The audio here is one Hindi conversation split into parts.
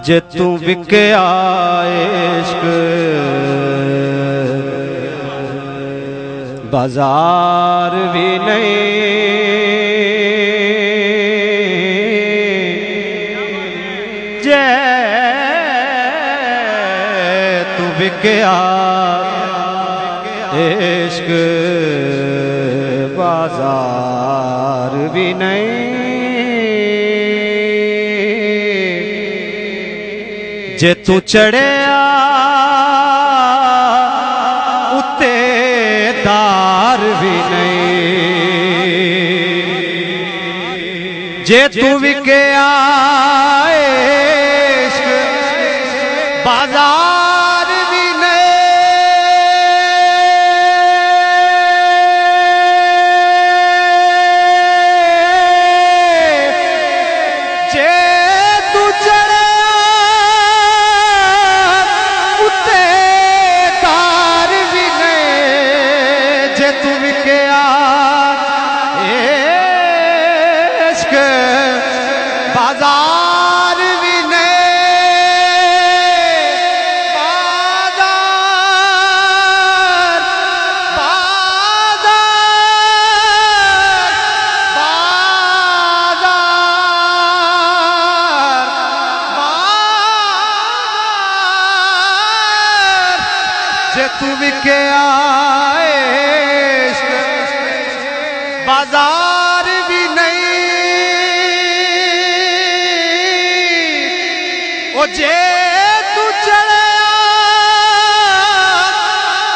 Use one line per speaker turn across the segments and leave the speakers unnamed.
जे तू विकया इश्क बाजार भी नहीं, जे तू विकया इश्क बाजार भी नहीं, जे तू चढ़िया उत्ते दार भी नहीं, जे तू विकया इश्क बाजार भी नहीं, जे तू चढ़े बाजार भी जे तू विके इश्क बाजार भी नहीं, ओ जे तू चढ़ा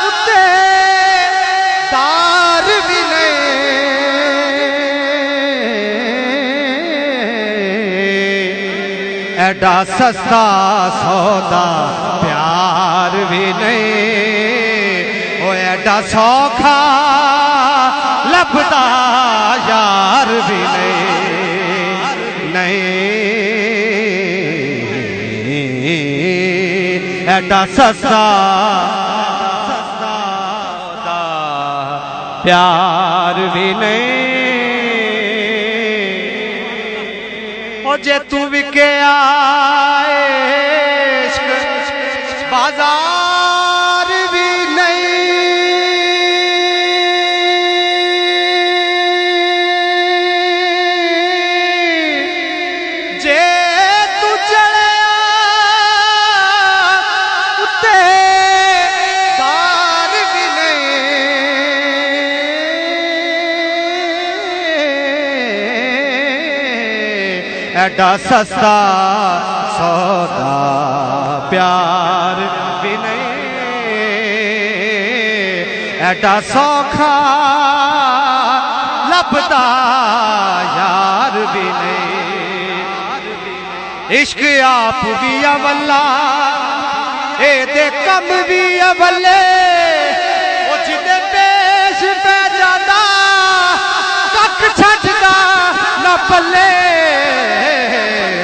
उत्ते दार भी नहीं, एडा सस्ता सौदा प्यार भी नहीं, ओ एडा सौखा लभदा यार भी नहीं, एडा सस्ता प्यार भी नहीं, ओ जे तू विके इश्क बाजार भी नहीं, जे तू चढ़ा उत्ते दार भी नहीं, एडा सस्ता सौदा प्यार भी नहीं, एडा सौखा लभदा यार भी नहीं, इश्क आप भी अवला ए दे कम भी अवले, ओ जिदे पेश पे जादा कख छड्डदा ना पल्ले,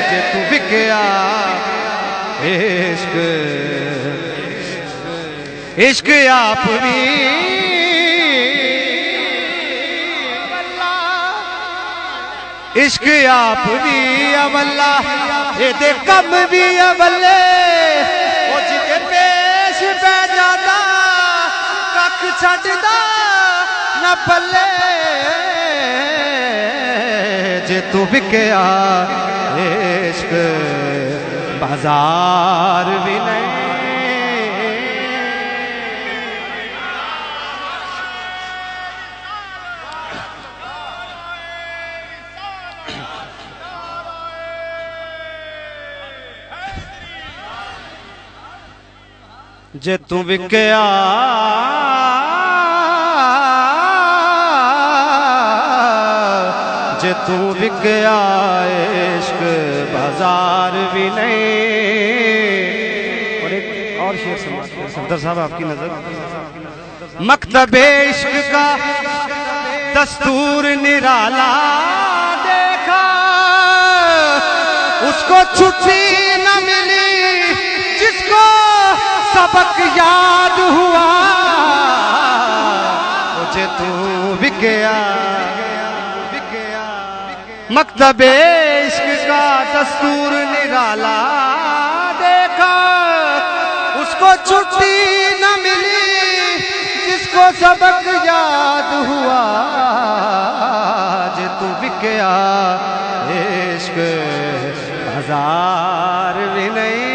जे तू विकया इश्क इश्क आप भी इश्क आप भी अवला ए दे कम भी अवले, ओ जिदे पेश पै जादा कख छड्डदा ना पल्ले, जे तू विकया इश्क बाजार भी नहीं, जे तू विकया जे तू विकया इश्क बाजार भी नहीं। और शेर सफदर साहब आपकी नजर। मकतबे इश्क का दस्तूर निराला देखा, उसको छुट्टी न मिली जिसको सबक याद हुआ। मुझे तू भी गया मकतबे इश्क का दस्तूर निराला देखा, उसको छुट्टी न मिली जिसको सबक याद हुआ। जे तू भी गया इश्क बाजार भी नहीं।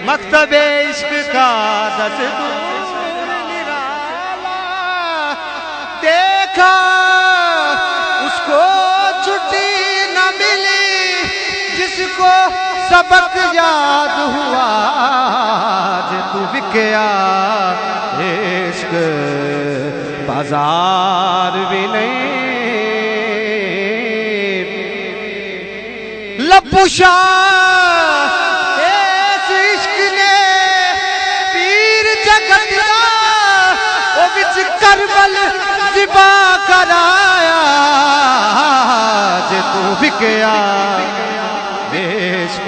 मकतबे इश्क का दस्तूर निराला देखा, उसको छुट्टी न मिली जिसको सबक याद हुआ। जे तू भी गया इश्क बाजार भी नहीं। लपुशा इस इश्क ने पीर जगत दा ओ विच करबल ज़िबा कराया। जे तू भी गया इश्क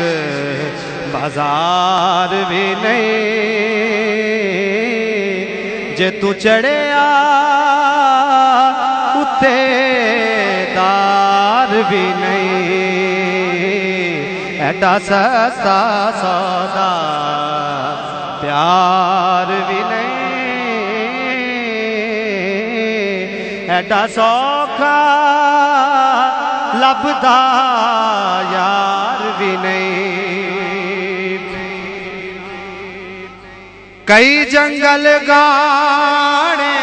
बाजार भी नहीं। जे तू चढ़िया उत्ते दार भी नहीं। ऐडा सस्ता सौदा प्यार भी नहीं। ऐडा सौखा लभदा यार भी नहीं। कई जंगल गाने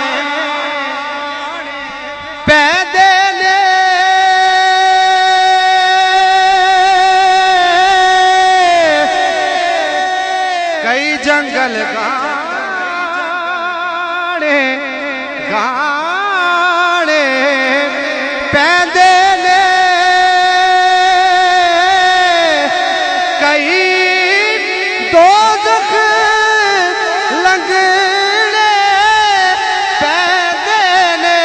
पैदे ने, कई जंगल गाने गाने पैदे ने, कई दोज़ख लंघने पैदे ने।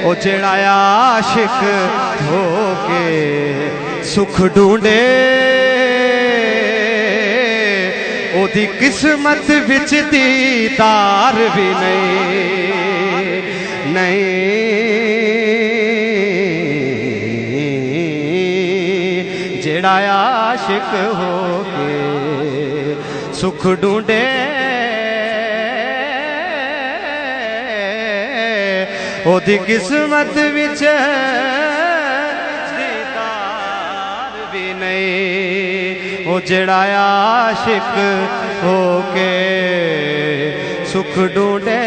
ओ जेड़ा आशिक होके सुख ढूंढे, ओदी किस्मत विच दीदार भी नहीं। जेड़ा आशिक होके सुख ढूंढे, ओदी किस्मत विच दीदार भी नहीं। ओ जेड़ा आशिक होके सुख ढूंढे,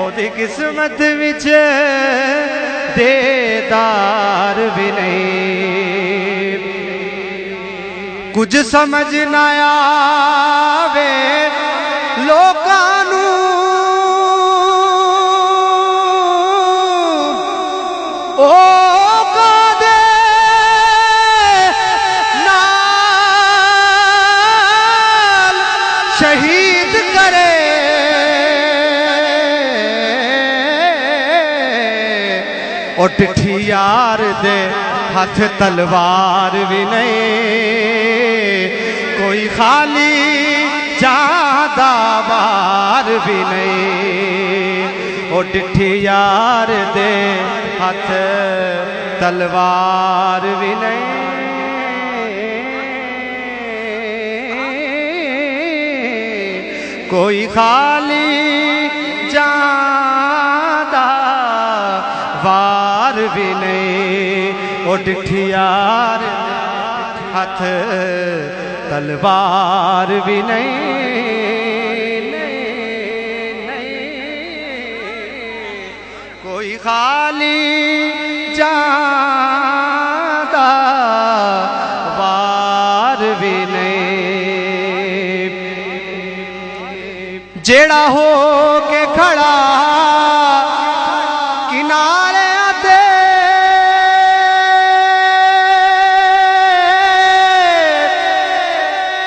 ओदी किस्मत विच दीदार भी नहीं। कुछ समझ ना आवे लोकां नूं, ओ कादे नाल शहीद करे। ओ टिठी यार दे हाथ तलवार भी नहीं। कोई खाली जादा वार भी नहीं। ओ टिठी यार दे हाथ तलवार भी नहीं। कोई खाली जादा वार भी नहीं। ओ टिठी यार हाथ तलवार भी नहीं। कोई खाली जादा वार भी नहीं। जेड़ा हो के खड़ा किनारे आते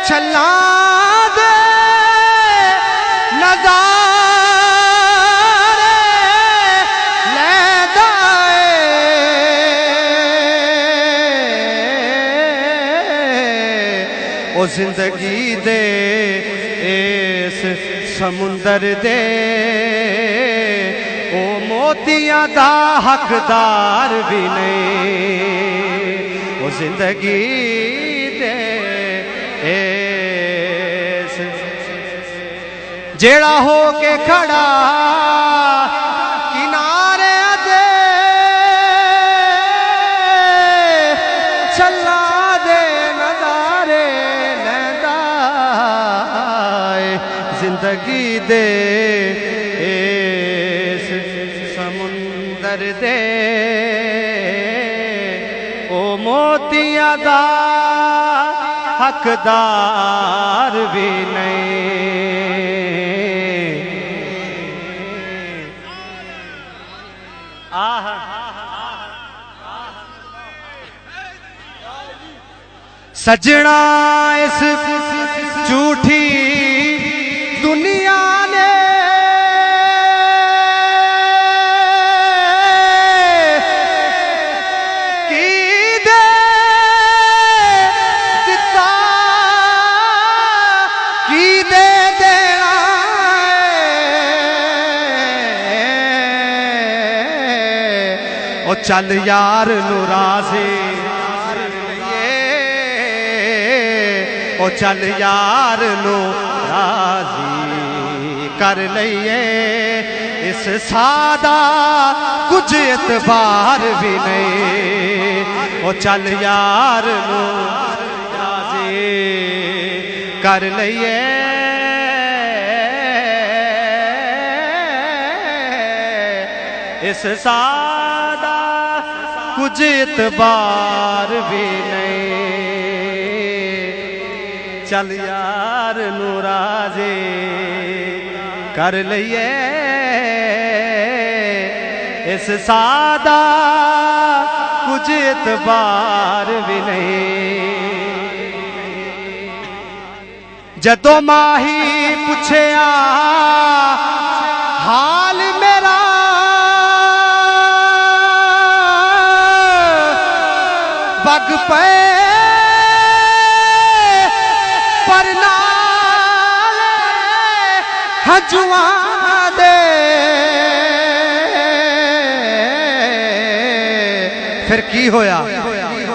चला दे नज़ारे लैदा ओ जिंदगी दे इस समुंदर दे ओ मोतियां दा हकदार भी नहीं ओ जिंदगी दे इस जेड़ा हो के खड़ा किनारे दे चला दे नज़ारे लैंदा जिंदगी दे इस समुंदर दे ओ मोतियां दा हकदार भी नहीं। आह सजना इस झूठी दुनिया ने की दे दिता की दे देना ओ चल यार नू राज़ी ओ चल यार नू राज़ी कर लइए इस सादा कुछ एतबार भी नहीं ओ चल यार नू राज़ी कर लइए इस सादा कुछ एतबार भी नहीं चल यार नू राज़ी कर लइए इस सादा कुछ एतबार भी नहीं। जदों माही पुछया हाल मेरा बग पे पर नाल हजुआ दे फिर की होया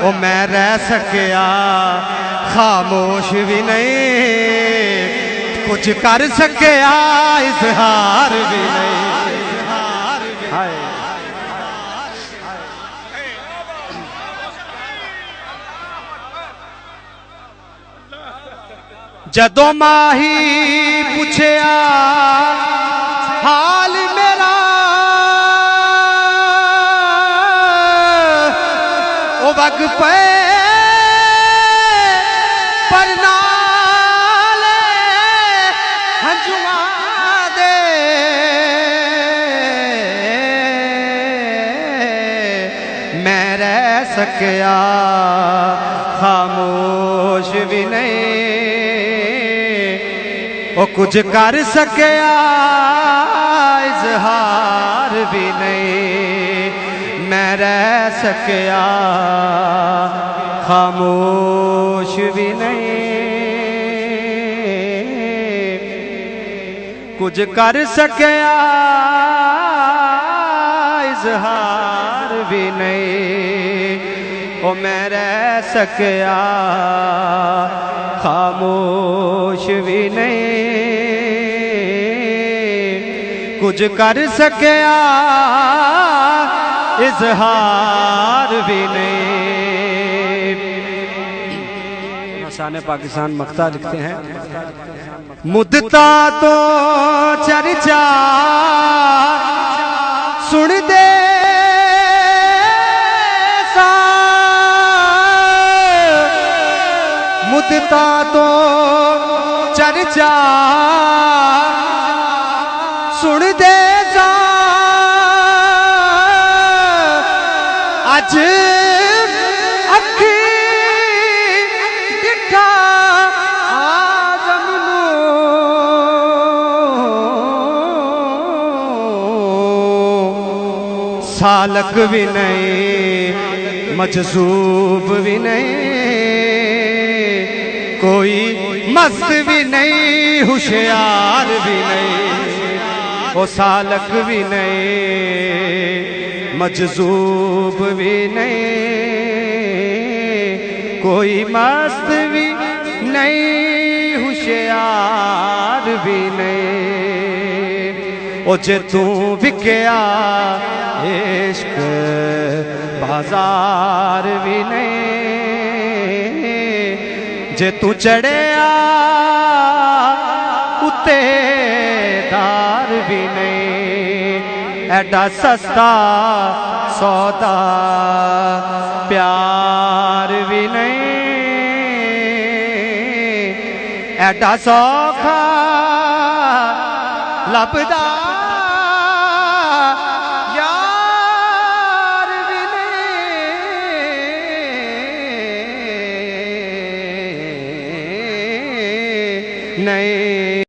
ओ मैं रह सकिया खामोश भी नहीं कुछ कर सकिया इजहार भी नहीं। हाय जदों माही पुछया हाल मेरा ओ वग पे पर नाल हंजुआ दे मैं रह सकिया खामोश भी नहीं ओ कुछ कर सकिया इजहार भी नहीं मैं रह सकिया खामोश भी नहीं कुछ कर सकिया इजहार भी नहीं ओ मैं रह सकिया खामोश भी नहीं कुछ कर सकिया इजहार भी नहीं। हसान पाकिस्तान मख्ता लिखते हैं मुद्दता तो चर्चा सुन दे मुद्दता तो चर्चा सुन दे जा अज अखी दिखा आदम सालक भी नहीं मजसूब भी नहीं कोई मस्त भी नहीं होशियार भी नहीं वो सालक भी नहीं मजसूब भी नहीं कोई मस्त भी नहीं होशियार भी नहीं ओ जे तू विकया इश्क बाजार भी नहीं जे तू चढ़िया उत्ते दार भी नहीं एडा सस्ता सौदा प्यार भी नहीं एडा सौखा लभदा नहीं